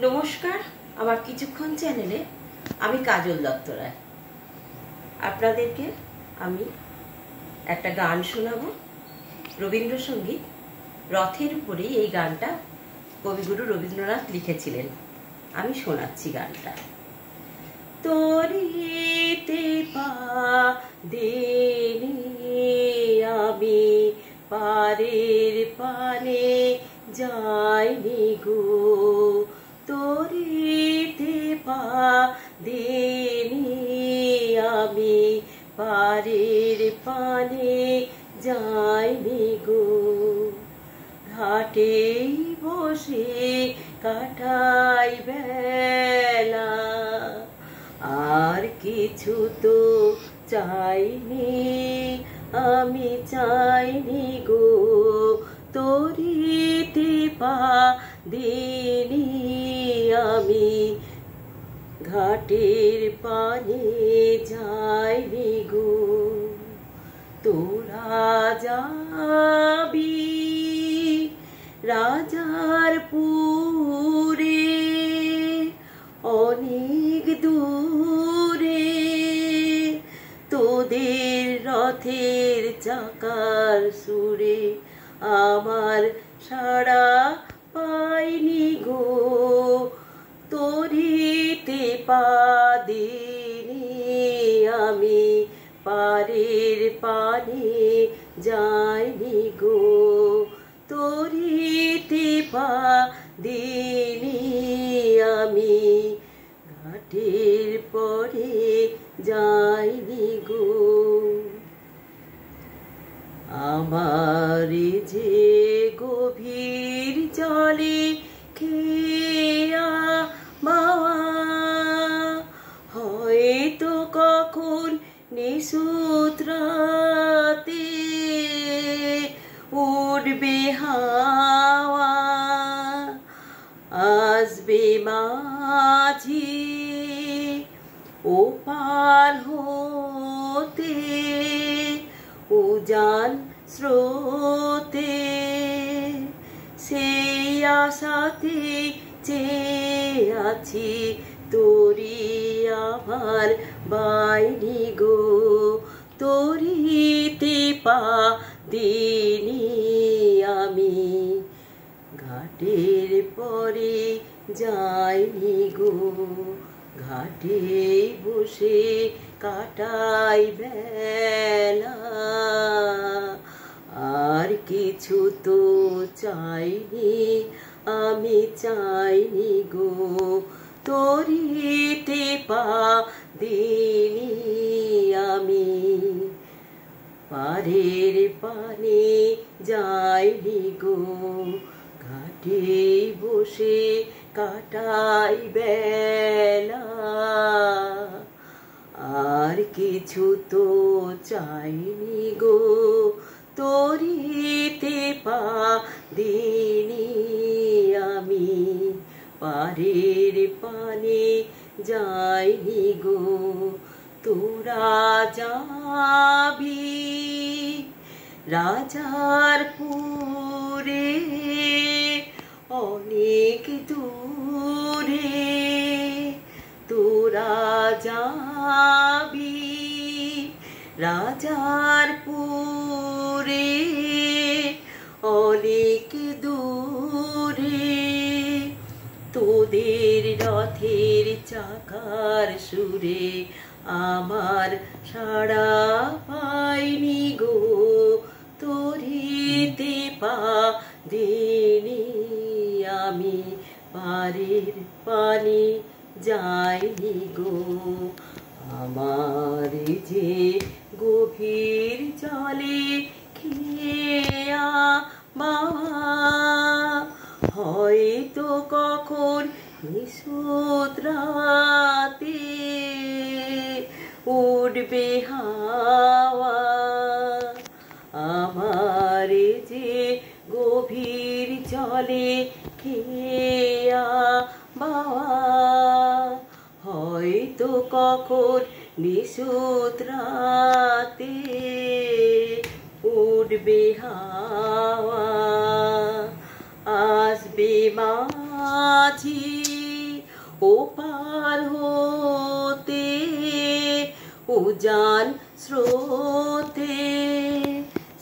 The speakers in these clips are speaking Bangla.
নমস্কার, আমার কিছুক্ষণ চ্যানেলে আমি কাজল দত্ত রায়। আপনাদেরকে আমি একটা গান শোনাবো, রবীন্দ্রসঙ্গীত। রথের উপরেই এই গানটা কবিগুরু রবীন্দ্রনাথ লিখেছিলেন। আমি শোনাচ্ছি গানটা। তরিতে পা দেনি আমি পারের পানে যাইনি গো, তরিতে পা দেনি আমি পারের পানে যাইনি গো, ঘাটেই বসে কাটাই বেলা, আর কিছু তো চাইনি আমি, চাইনি গো, তরিতে পা দিনি আমি ঘাটের পানে যাইনি গো। তোরা যাবি রাজার পুরে অনেক দূরে, তোদের রথের চাকার সুরে আমার সাড়া পাইনি গো, তরিতে পা দিনি আমি পারের পানে যাইনি গো, তরিতে পা দিনি আমি ঘাটের পরে যাইনি গো। আমার যে গভীর জলে খেয়া মাওয়া, হয়তো কখন নিশুত রাতে উঠবে হাওয়া, আসবে মাঝি ওপার হতে উজান স্রোতে, সেই আশাতে চেয়ে আছি তোরি আমার বাইনি গো, তরিতে পা দিনি আমি ঘাটের পরে যাইনি গো, ঘাটে বসে কাটাই বেলা, আর কিছু তো চাইনি আমি, চাইনি গো, তরিতে পা দিনি আমি পারের পানে যাইনি গো, ঘাটে বসে কাটাই বেলা, আর কিছু তো চাইনি গো, তরিতে পা দিনি আমি পারের পানে যাইনি গো। তোরা যাবি রাজার পুরে অনেক দূরে, তোরা যাবি রাজার পুরে অনেক দূরে, তোদের রথের চাকার সুরে আমার সাড়া পাইনি গো, তরিতে পা দিনি আমি পারের পানে যাইনি গো। আমার যে গভীর জলে খেয়া মাওয়া, হয়তো কখন নিশুত রাতে উঠবে হাওয়া, আমার যে গভীর জলে খেয়া মাওয়া, হয়তো কখন নিশুত রাতে উঠবে হাওয়া, আসবে মাঝি ওপার হতে উজান স্রোতে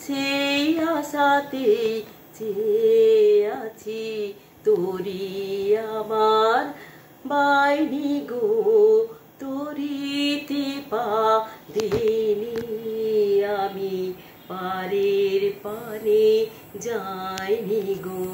সেই আশাতে চেয়ে আছি তোরি আমার বাইনি গো তরিতে পা দিনি আমি পারের পানে যাইনি গো।